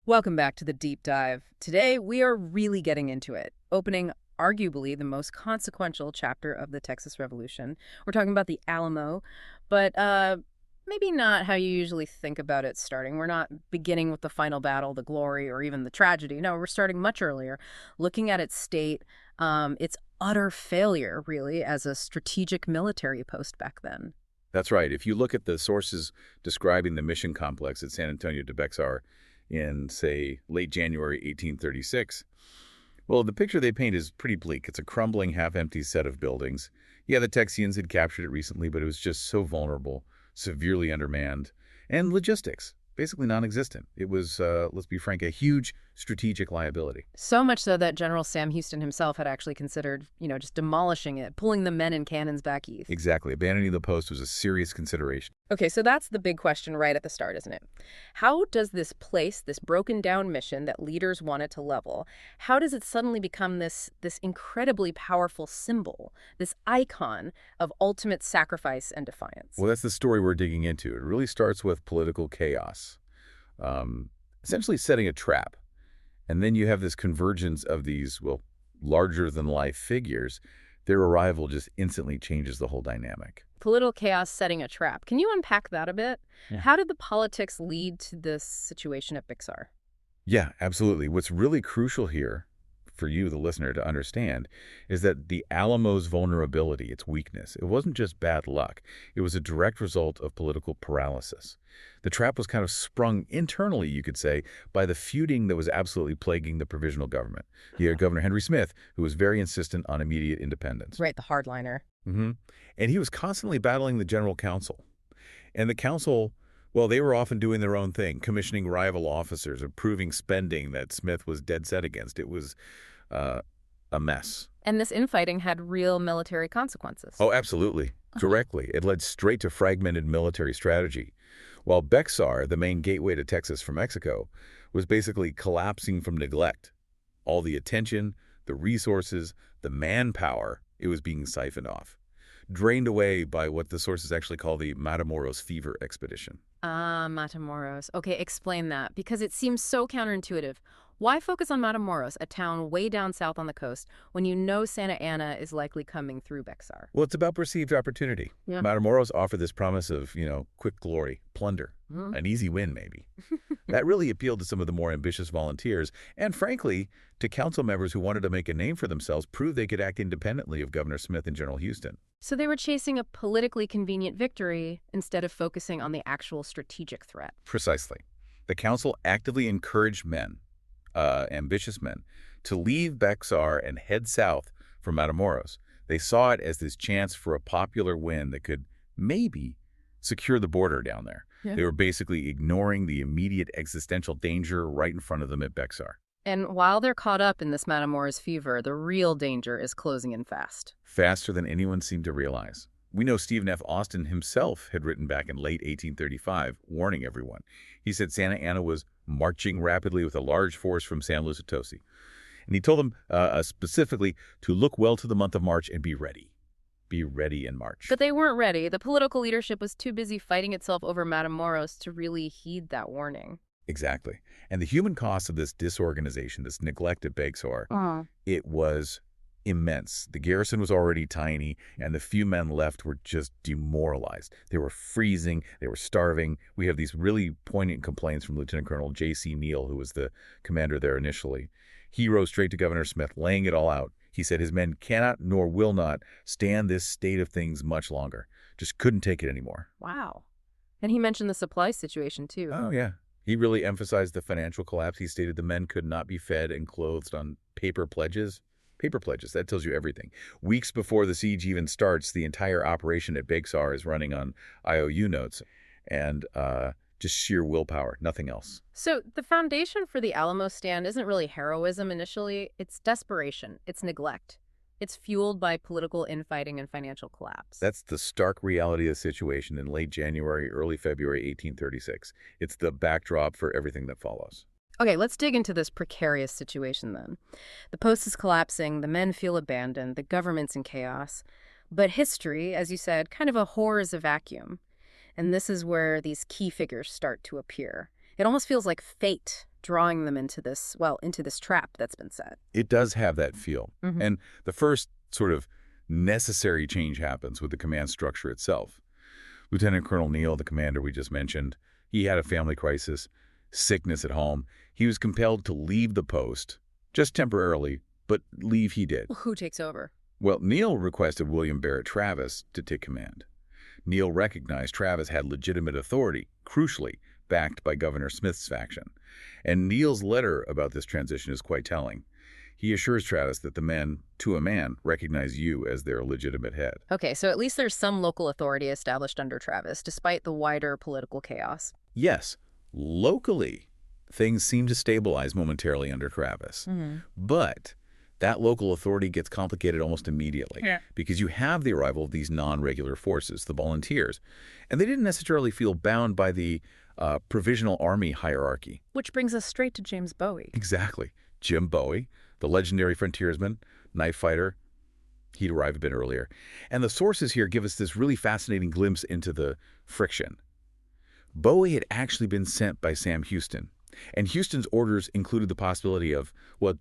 Welcome back to the deep dive. Today, we are really getting into it, opening arguably the most consequential chapter of the Texas Revolution. We're talking about the Alamo, but maybe not how you usually think about it starting. We're not beginning with the final battle, the glory, or even the tragedy. No, we're starting much earlier, looking at its state, its utter failure, really, as a strategic military post back then. That's right. If you look at the sources describing the mission complex at San Antonio de Bexar in, say, late January 1836, well, the picture they paint is pretty bleak. It's a crumbling, half-empty set of buildings. Yeah, the Texians had captured it recently, but it was just so vulnerable, severely undermanned, and logistics, basically non-existent. It was, let's be frank, a huge strategic liability. So much so that General Sam Houston himself had actually considered, just demolishing it, pulling the men and cannons back east. Exactly. Abandoning the post was a serious consideration. Okay, so that's the big question right at the start, isn't it? How does this place, this broken down mission that leaders wanted to level, how does it suddenly become this incredibly powerful symbol, this icon of ultimate sacrifice and defiance? Well, that's the story we're digging into. It really starts with political chaos, essentially setting a trap. And then you have this convergence of these, well, larger-than-life figures. Their arrival just instantly changes the whole dynamic. Political chaos setting a trap. Can you unpack that a bit? Yeah. How did the politics lead to this situation at Bixar? Yeah, absolutely. What's really crucial here for you, the listener, to understand is that the Alamo's vulnerability, its weakness, it wasn't just bad luck. It was a direct result of political paralysis. The trap was kind of sprung internally, you could say, by the feuding that was absolutely plaguing the provisional government. You had Governor Henry Smith, who was very insistent on immediate independence. Right, the hardliner. And he was constantly battling the General Council. And the council, well, they were often doing their own thing, commissioning rival officers, approving spending that Smith was dead set against. It was a mess. And this infighting had real military consequences. Oh, absolutely. Directly. It led straight to fragmented military strategy. While Bexar, the main gateway to Texas from Mexico, was basically collapsing from neglect. All the attention, the resources, the manpower, it was being siphoned off, drained away by what the sources actually call the Matamoros fever expedition. Matamoros. Okay, explain that, because it seems so counterintuitive. Why focus on Matamoros, a town way down south on the coast, when you know Santa Ana is likely coming through Bexar? Well, it's about perceived opportunity. Yeah. Matamoros offered this promise of, quick glory, plunder, an easy win maybe. That really appealed to some of the more ambitious volunteers, and frankly, to council members who wanted to make a name for themselves, prove they could act independently of Governor Smith and General Houston. So they were chasing a politically convenient victory instead of focusing on the actual strategic threat. Precisely. The council actively encouraged men, ambitious men, to leave Bexar and head south for Matamoros. They saw it as this chance for a popular win that could maybe secure the border down there. Yeah. They were basically ignoring the immediate existential danger right in front of them at Bexar. And while they're caught up in this Matamoros fever, the real danger is closing in fast. Faster than anyone seemed to realize. We know Stephen F. Austin himself had written back in late 1835, warning everyone. He said Santa Ana was marching rapidly with a large force from San Luis Potosi. And he told them specifically to look well to the month of March and be ready. Be ready in March. But they weren't ready. The political leadership was too busy fighting itself over Matamoros to really heed that warning. Exactly. And the human cost of this disorganization, this neglect at Bexar, it was immense. The garrison was already tiny, and the few men left were just demoralized. They were freezing. They were starving. We have these really poignant complaints from Lieutenant Colonel J.C. Neal, who was the commander there initially. He rose straight to Governor Smith, laying it all out. He said his men cannot nor will not stand this state of things much longer. Just couldn't take it anymore. Wow. And he mentioned the supply situation, too. Oh, yeah. He really emphasized the financial collapse. He stated the men could not be fed and clothed on paper pledges. Paper pledges, that tells you everything. Weeks before the siege even starts, the entire operation at Bexar is running on IOU notes and just sheer willpower, nothing else. So the foundation for the Alamo stand isn't really heroism initially. It's desperation. It's neglect. It's fueled by political infighting and financial collapse. That's the stark reality of the situation in late January, early February 1836. It's the backdrop for everything that follows. Okay, let's dig into this precarious situation then. The post is collapsing, the men feel abandoned, the government's in chaos. But history, as you said, kind of abhors a vacuum. And this is where these key figures start to appear. It almost feels like fate drawing them into this, well, into this trap that's been set. It does have that feel. Mm-hmm. And the first sort of necessary change happens with the command structure itself. Lieutenant Colonel Neal, the commander we just mentioned, he had a family crisis, sickness at home. He was compelled to leave the post, just temporarily, but leave he did. Who takes over? Well, Neal requested William Barrett Travis to take command. Neal recognized Travis had legitimate authority, crucially, backed by Governor Smith's faction. And Neal's letter about this transition is quite telling. He assures Travis that the men, to a man, recognize you as their legitimate head. Okay, so at least there's some local authority established under Travis, despite the wider political chaos. Yes, locally, things seem to stabilize momentarily under Travis. But that local authority gets complicated almost immediately because you have the arrival of these non-regular forces, the volunteers, and they didn't necessarily feel bound by the provisional army hierarchy. Which brings us straight to James Bowie. Exactly. Jim Bowie, the legendary frontiersman, knife fighter, he'd arrived a bit earlier. And the sources here give us this really fascinating glimpse into the friction. Bowie had actually been sent by Sam Houston, and Houston's orders included the possibility of, well,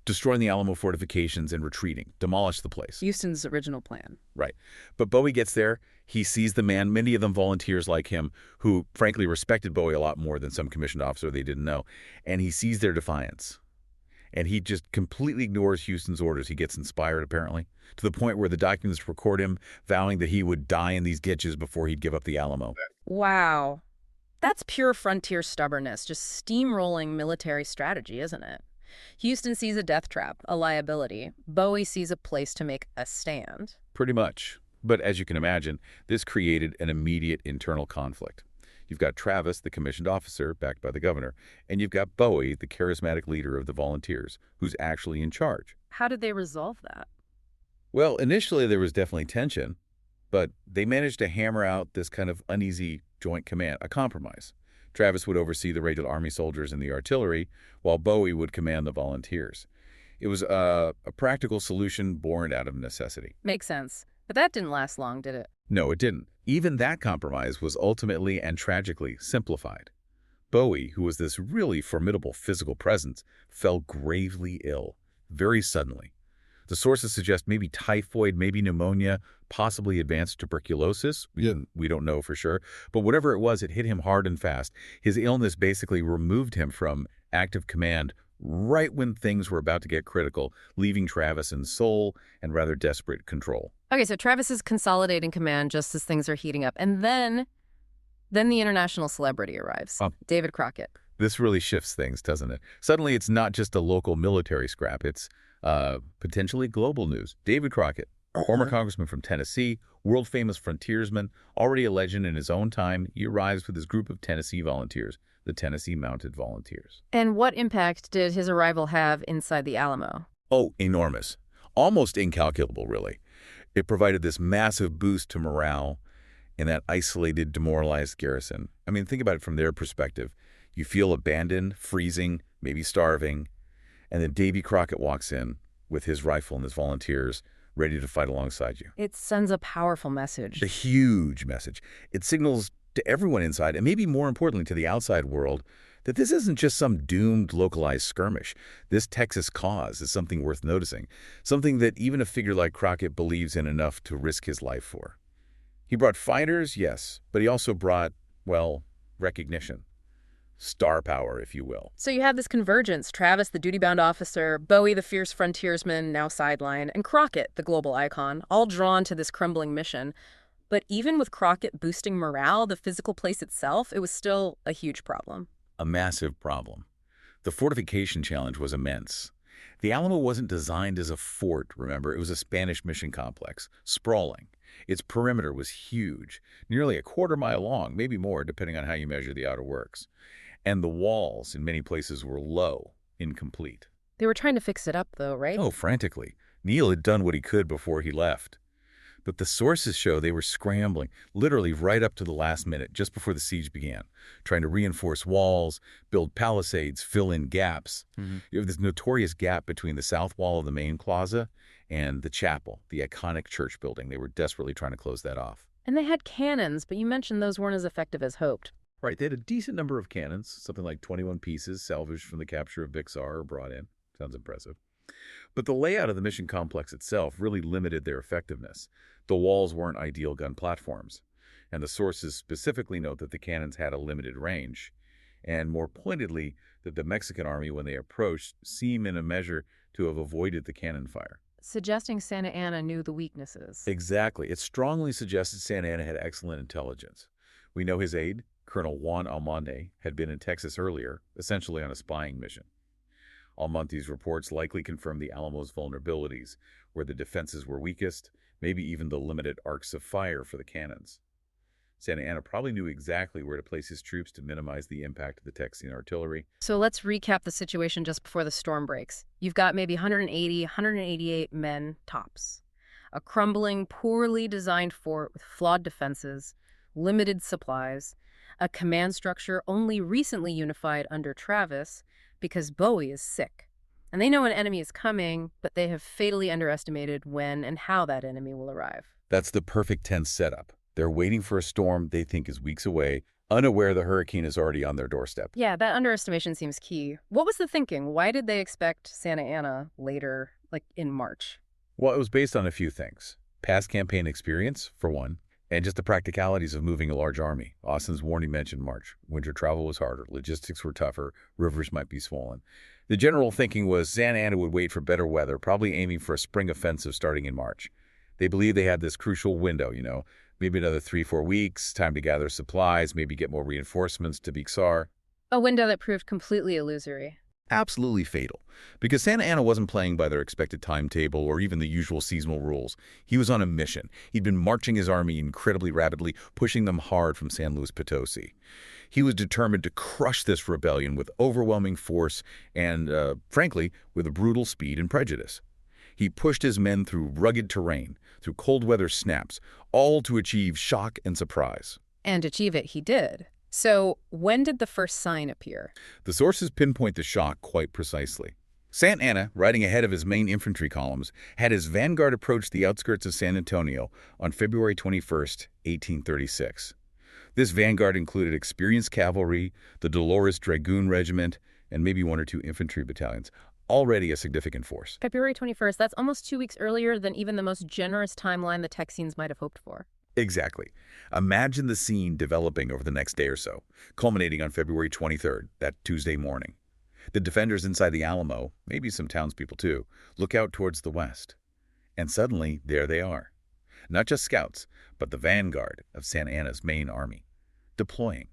destroying the Alamo fortifications and retreating, demolish the place. Houston's original plan. Right. But Bowie gets there, he sees the man, many of them volunteers like him, who frankly respected Bowie a lot more than some commissioned officer they didn't know, and he sees their defiance. And he just completely ignores Houston's orders. He gets inspired, apparently, to the point where the documents record him vowing that he would die in these ditches before he'd give up the Alamo. Wow. That's pure frontier stubbornness, just steamrolling military strategy, isn't it? Houston sees a death trap, a liability. Bowie sees a place to make a stand. Pretty much. But as you can imagine, this created an immediate internal conflict. You've got Travis, the commissioned officer, backed by the governor, and you've got Bowie, the charismatic leader of the volunteers, who's actually in charge. How did they resolve that? Well, initially there was definitely tension, but they managed to hammer out this kind of uneasy joint command, a compromise. Travis would oversee the regular Army soldiers and the artillery, while Bowie would command the volunteers. It was a practical solution born out of necessity. Makes sense. But that didn't last long, did it? No, it didn't. Even that compromise was ultimately and tragically simplified. Bowie, who was this really formidable physical presence, fell gravely ill, very suddenly. The sources suggest maybe typhoid, maybe pneumonia, possibly advanced tuberculosis. We don't know for sure. But whatever it was, it hit him hard and fast. His illness basically removed him from active command right when things were about to get critical, leaving Travis in sole and rather desperate control. Okay, so Travis is consolidating command just as things are heating up. And then the international celebrity arrives, David Crockett. This really shifts things, doesn't it? Suddenly, it's not just a local military scrap. It's potentially global news. David Crockett, former congressman from Tennessee, world-famous frontiersman, already a legend in his own time, he arrives with his group of Tennessee volunteers, the Tennessee Mounted Volunteers. And what impact did his arrival have inside the Alamo? Oh, enormous. Almost incalculable, really. It provided this massive boost to morale in that isolated, demoralized garrison. I mean, think about it from their perspective. You feel abandoned, freezing, maybe starving, and then Davy Crockett walks in with his rifle and his volunteers ready to fight alongside you. It sends a powerful message. A huge message. It signals to everyone inside, and maybe more importantly to the outside world, that this isn't just some doomed, localized skirmish. This Texas cause is something worth noticing, something that even a figure like Crockett believes in enough to risk his life for. He brought fighters, yes, but he also brought, well, recognition. Star power, if you will. So you have this convergence: Travis, the duty-bound officer, Bowie, the fierce frontiersman, now sidelined, and Crockett, the global icon, all drawn to this crumbling mission. But even with Crockett boosting morale, the physical place itself, it was still a huge problem. A massive problem. The fortification challenge was immense. The Alamo wasn't designed as a fort, remember? It was a Spanish mission complex, sprawling. Its perimeter was huge, nearly a quarter-mile long, maybe more, depending on how you measure the outer works. And the walls, in many places, were low, incomplete. They were trying to fix it up, though, right? Oh, frantically. Neal had done what he could before he left. But the sources show they were scrambling, literally right up to the last minute, just before the siege began, trying to reinforce walls, build palisades, fill in gaps. You have this notorious gap between the south wall of the main plaza and the chapel, the iconic church building. They were desperately trying to close that off. And they had cannons, but you mentioned those weren't as effective as hoped. Right, they had a decent number of cannons, something like 21 pieces salvaged from the capture of Bixar or brought in. Sounds impressive. But the layout of the mission complex itself really limited their effectiveness. The walls weren't ideal gun platforms, and the sources specifically note that the cannons had a limited range, and more pointedly, that the Mexican army, when they approached, seemed in a measure to have avoided the cannon fire. Suggesting Santa Anna knew the weaknesses. Exactly. It strongly suggested Santa Anna had excellent intelligence. We know his aide, Colonel Juan Almonte, had been in Texas earlier, essentially on a spying mission. Almonte's reports likely confirmed the Alamo's vulnerabilities, where the defenses were weakest, maybe even the limited arcs of fire for the cannons. Santa Anna probably knew exactly where to place his troops to minimize the impact of the Texian artillery. So let's recap the situation just before the storm breaks. You've got maybe 180, 188 men tops. A crumbling, poorly designed fort with flawed defenses, limited supplies, a command structure only recently unified under Travis because Bowie is sick. And they know an enemy is coming, but they have fatally underestimated when and how that enemy will arrive. That's the perfect tense setup. They're waiting for a storm they think is weeks away, unaware the hurricane is already on their doorstep. Yeah, that underestimation seems key. What was the thinking? Why did they expect Santa Anna later, like in March? Well, it was based on a few things. Past campaign experience, for one, and just the practicalities of moving a large army. Austin's warning mentioned March. Winter travel was harder. Logistics were tougher. Rivers might be swollen. The general thinking was Santa Anna would wait for better weather, probably aiming for a spring offensive starting in March. They believed they had this crucial window, maybe another 3-4 weeks, time to gather supplies, maybe get more reinforcements to Bixar. A window that proved completely illusory. Absolutely fatal, because Santa Anna wasn't playing by their expected timetable or even the usual seasonal rules. He was on a mission. He'd been marching his army incredibly rapidly, pushing them hard from San Luis Potosi. He was determined to crush this rebellion with overwhelming force and, frankly, with a brutal speed and prejudice. He pushed his men through rugged terrain, through cold weather snaps, all to achieve shock and surprise. And achieve it he did. So when did the first sign appear? The sources pinpoint the shock quite precisely. Santa Anna, riding ahead of his main infantry columns, had his vanguard approach the outskirts of San Antonio on February 21st, 1836. This vanguard included experienced cavalry, the Dolores Dragoon Regiment, and maybe 1 or 2 infantry battalions, already a significant force. February 21st, that's almost 2 weeks earlier than even the most generous timeline the Texians might have hoped for. Exactly. Imagine the scene developing over the next day or so, culminating on February 23rd, that Tuesday morning. The defenders inside the Alamo, maybe some townspeople too, look out towards the west. And suddenly, there they are. Not just scouts, but the vanguard of Santa Anna's main army. Deploying.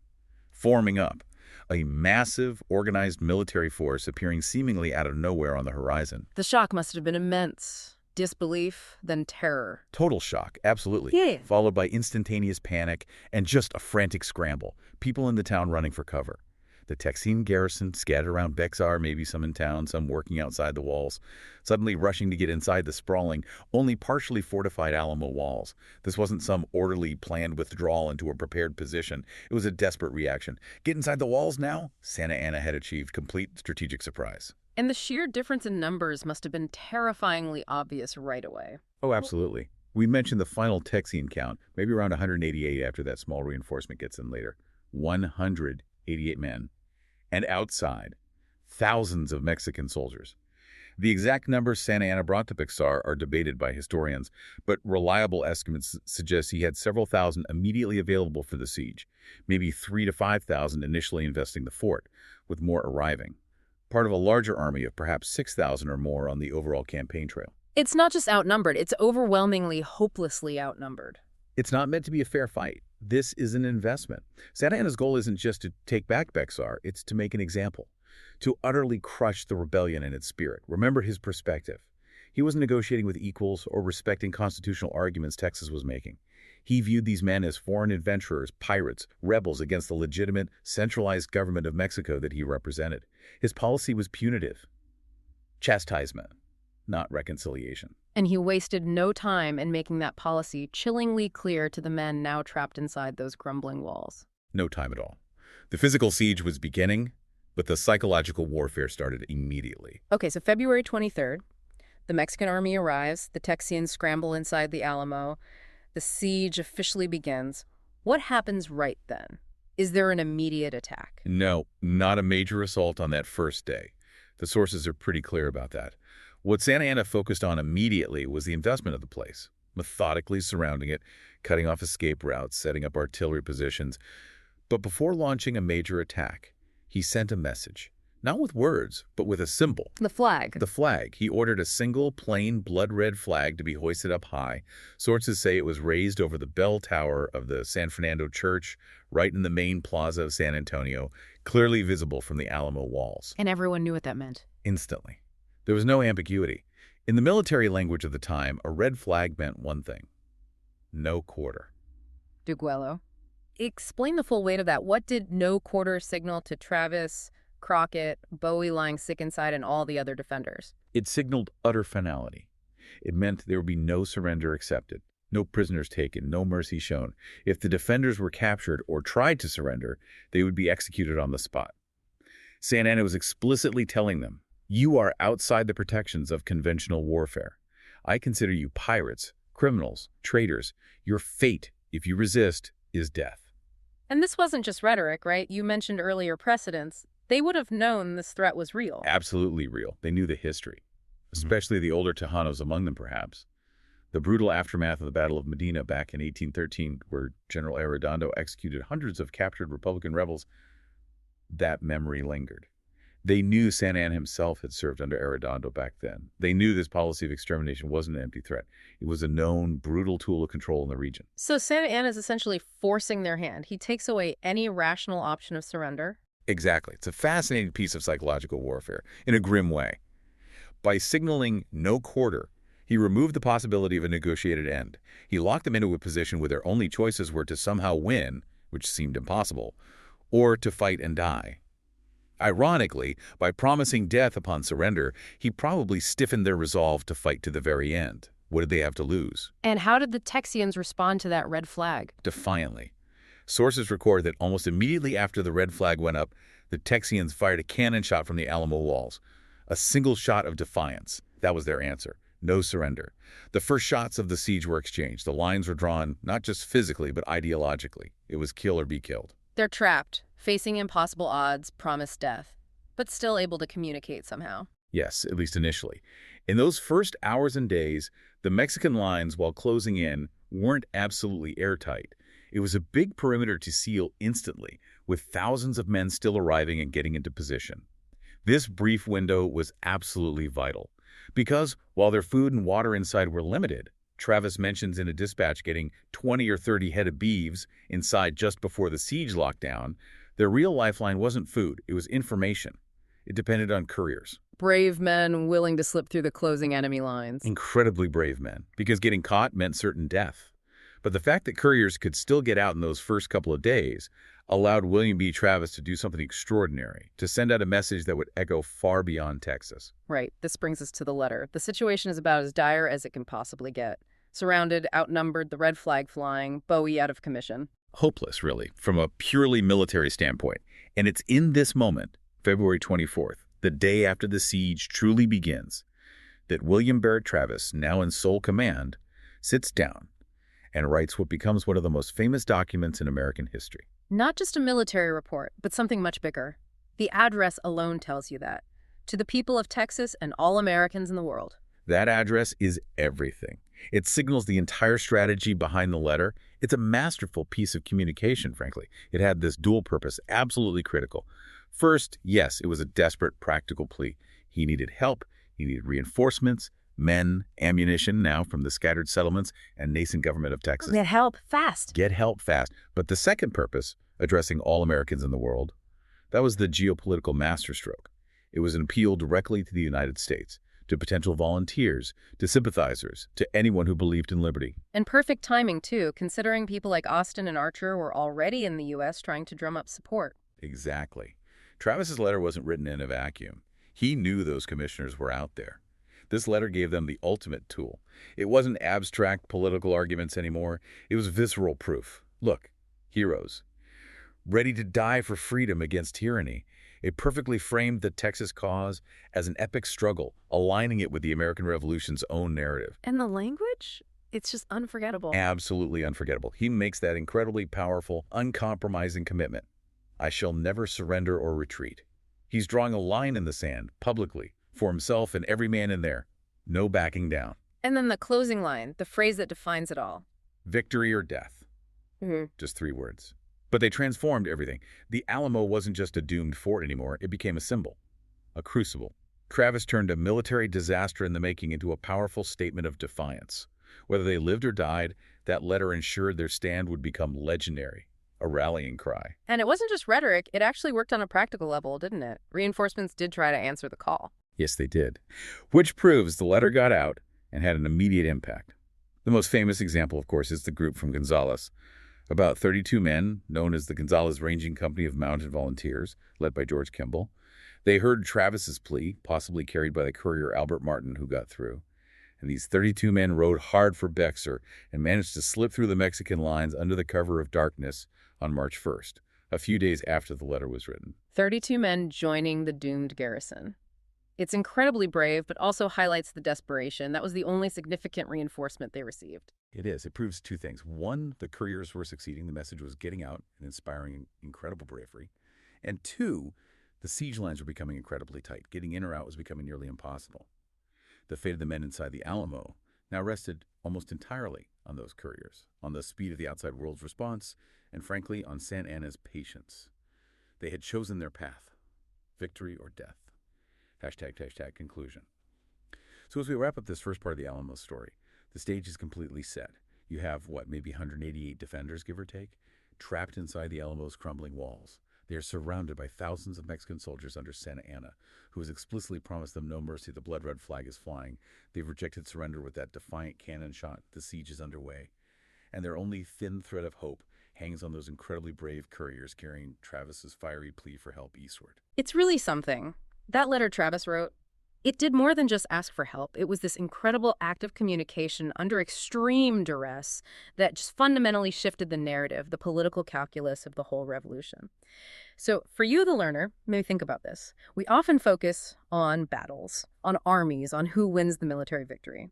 Forming up. A massive, organized military force appearing seemingly out of nowhere on the horizon. The shock must have been immense. Disbelief, then terror. Total shock, absolutely. Yeah. Followed by instantaneous panic and just a frantic scramble. People in the town running for cover. The Texian garrison scattered around Bexar, maybe some in town, some working outside the walls, suddenly rushing to get inside the sprawling, only partially fortified Alamo walls. This wasn't some orderly, planned withdrawal into a prepared position. It was a desperate reaction. Get inside the walls now? Santa Anna had achieved complete strategic surprise. And the sheer difference in numbers must have been terrifyingly obvious right away. Oh, absolutely. We mentioned the final Texian count, maybe around 188 after that small reinforcement gets in later. 188 men. And outside, thousands of Mexican soldiers. The exact numbers Santa Anna brought to Bixar are debated by historians, but reliable estimates suggest he had several thousand immediately available for the siege, maybe 3,000 to 5,000 initially investing the fort, with more arriving. Part of a larger army of perhaps 6,000 or more on the overall campaign trail. It's not just outnumbered, it's overwhelmingly, hopelessly outnumbered. It's not meant to be a fair fight. This is an investment. Santa Anna's goal isn't just to take back Bexar, it's to make an example, to utterly crush the rebellion in its spirit. Remember his perspective. He wasn't negotiating with equals or respecting constitutional arguments Texas was making. He viewed these men as foreign adventurers, pirates, rebels against the legitimate, centralized government of Mexico that he represented. His policy was punitive. Chastisement, not reconciliation. And he wasted no time in making that policy chillingly clear to the men now trapped inside those crumbling walls. No time at all. The physical siege was beginning, but the psychological warfare started immediately. Okay, so February 23rd, the Mexican army arrives, the Texians scramble inside the Alamo, the siege officially begins. What happens right then? Is there an immediate attack? No, not a major assault on that first day. The sources are pretty clear about that. What Santa Anna focused on immediately was the investment of the place, methodically surrounding it, cutting off escape routes, setting up artillery positions. But before launching a major attack, he sent a message. Not with words, but with a symbol. The flag. The flag. He ordered a single, plain, blood-red flag to be hoisted up high. Sources say it was raised over the bell tower of the San Fernando Church, right in the main plaza of San Antonio, clearly visible from the Alamo walls. And everyone knew what that meant. Instantly. There was no ambiguity. In the military language of the time, a red flag meant one thing: no quarter. Duguelo. Explain the full weight of that. What did no quarter signal to Travis, Crockett, Bowie lying sick inside, and all the other defenders? It signaled utter finality. It meant there would be no surrender accepted, no prisoners taken, no mercy shown. If the defenders were captured or tried to surrender, they would be executed on the spot. Santa Anna was explicitly telling them, "You are outside the protections of conventional warfare. I consider you pirates, criminals, traitors. Your fate, if you resist, is death." And this wasn't just rhetoric, right? You mentioned earlier precedents. They would have known this threat was real. Absolutely real. They knew the history, especially the older Tejanos among them, perhaps. The brutal aftermath of the Battle of Medina back in 1813, where General Arredondo executed hundreds of captured Republican rebels, that memory lingered. They knew Santa Anna himself had served under Arredondo back then. They knew this policy of extermination wasn't an empty threat. It was a known, brutal tool of control in the region. So Santa Anna is essentially forcing their hand. He takes away any rational option of surrender. Exactly. It's a fascinating piece of psychological warfare, in a grim way. By signaling no quarter, he removed the possibility of a negotiated end. He locked them into a position where their only choices were to somehow win, which seemed impossible, or to fight and die. Ironically, by promising death upon surrender, he probably stiffened their resolve to fight to the very end. What did they have to lose? And how did the Texians respond to that red flag? Defiantly. Sources record that almost immediately after the red flag went up, the Texians fired a cannon shot from the Alamo walls. A single shot of defiance. That was their answer. No surrender. The first shots of the siege were exchanged. The lines were drawn, not just physically, but ideologically. It was kill or be killed. They're trapped, facing impossible odds, promised death, but still able to communicate somehow. Yes, at least initially. In those first hours and days, the Mexican lines, while closing in, weren't absolutely airtight. It was a big perimeter to seal instantly, with thousands of men still arriving and getting into position. This brief window was absolutely vital, because while their food and water inside were limited, Travis mentions in a dispatch getting 20 or 30 head of beeves inside just before the siege lockdown. Their real lifeline wasn't food, it was information. It depended on couriers. Brave men willing to slip through the closing enemy lines. Incredibly brave men, because getting caught meant certain death. But the fact that couriers could still get out in those first couple of days allowed William B. Travis to do something extraordinary, to send out a message that would echo far beyond Texas. Right. This brings us to the letter. The situation is about as dire as it can possibly get. Surrounded, outnumbered, the red flag flying, Bowie out of commission. Hopeless, really, from a purely military standpoint. And it's in this moment, February 24th, the day after the siege truly begins, that William Barrett Travis, now in sole command, sits down and writes what becomes one of the most famous documents in American history. Not just a military report, but something much bigger. The address alone tells you that. To the people of Texas and all Americans in the world. That address is everything. It signals the entire strategy behind the letter. It's a masterful piece of communication, frankly. It had this dual purpose, absolutely critical. First, yes, it was a desperate, practical plea. He needed help. He needed reinforcements, men, ammunition now from the scattered settlements and nascent government of Texas. Get help fast. Get help fast. But the second purpose, addressing all Americans in the world, that was the geopolitical masterstroke. It was an appeal directly to the United States, to potential volunteers, to sympathizers, to anyone who believed in liberty. And perfect timing, too, considering people like Austin and Archer were already in the U.S. trying to drum up support. Exactly. Travis's letter wasn't written in a vacuum. He knew those commissioners were out there. This letter gave them the ultimate tool. It wasn't abstract political arguments anymore. It was visceral proof. Look, heroes, ready to die for freedom against tyranny. It perfectly framed the Texas cause as an epic struggle, aligning it with the American Revolution's own narrative. And the language? It's just unforgettable. Absolutely unforgettable. He makes that incredibly powerful, uncompromising commitment. I shall never surrender or retreat. He's drawing a line in the sand, publicly, for himself and every man in there. No backing down. And then the closing line, the phrase that defines it all. Victory or death. Hmm. Just 3 words. But they transformed everything. The Alamo wasn't just a doomed fort anymore. It became a symbol, a crucible. Travis turned a military disaster in the making into a powerful statement of defiance. Whether they lived or died, that letter ensured their stand would become legendary, a rallying cry. And it wasn't just rhetoric, it actually worked on a practical level, didn't it? Reinforcements did try to answer the call. Yes, they did. Which proves the letter got out and had an immediate impact. The most famous example, of course, is the group from Gonzales. About 32 men, known as the Gonzales Ranging Company of Mounted Volunteers, led by George Kimball. They heard Travis's plea, possibly carried by the courier Albert Martin, who got through. And these 32 men rode hard for Bexar and managed to slip through the Mexican lines under the cover of darkness on March 1st, a few days after the letter was written. 32 men joining the doomed garrison. It's incredibly brave, but also highlights the desperation. That was the only significant reinforcement they received. It is. It proves 2 things. 1, the couriers were succeeding. The message was getting out and inspiring incredible bravery. And 2, the siege lines were becoming incredibly tight. Getting in or out was becoming nearly impossible. The fate of the men inside the Alamo now rested almost entirely on those couriers, on the speed of the outside world's response, and frankly, on Santa Anna's patience. They had chosen their path, victory or death. #, conclusion. So as we wrap up this first part of the Alamo story, the stage is completely set. You have, maybe 188 defenders, give or take, trapped inside the Alamo's crumbling walls. They are surrounded by thousands of Mexican soldiers under Santa Anna, who has explicitly promised them no mercy. The blood-red flag is flying. They've rejected surrender with that defiant cannon shot. The siege is underway. And their only thin thread of hope hangs on those incredibly brave couriers carrying Travis's fiery plea for help eastward. It's really something. That letter Travis wrote, it did more than just ask for help. It was this incredible act of communication under extreme duress that just fundamentally shifted the narrative, the political calculus of the whole revolution. So for you, the learner, maybe think about this. We often focus on battles, on armies, on who wins the military victory.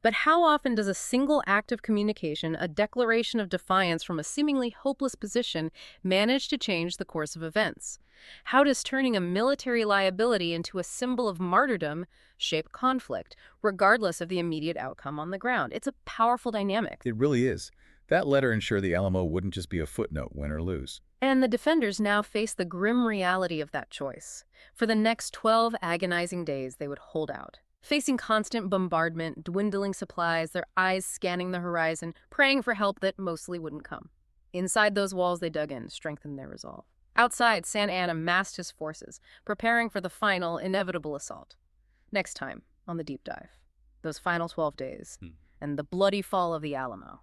But how often does a single act of communication, a declaration of defiance from a seemingly hopeless position, manage to change the course of events? How does turning a military liability into a symbol of martyrdom shape conflict, regardless of the immediate outcome on the ground? It's a powerful dynamic. It really is. That letter ensured the Alamo wouldn't just be a footnote, win or lose. And the defenders now face the grim reality of that choice. For the next 12 agonizing days, they would hold out, facing constant bombardment, dwindling supplies, their eyes scanning the horizon, praying for help that mostly wouldn't come. Inside those walls they dug in, strengthened their resolve. Outside, Santa Anna massed his forces, preparing for the final, inevitable assault. Next time, on The Deep Dive, those final 12 days, and the bloody fall of the Alamo.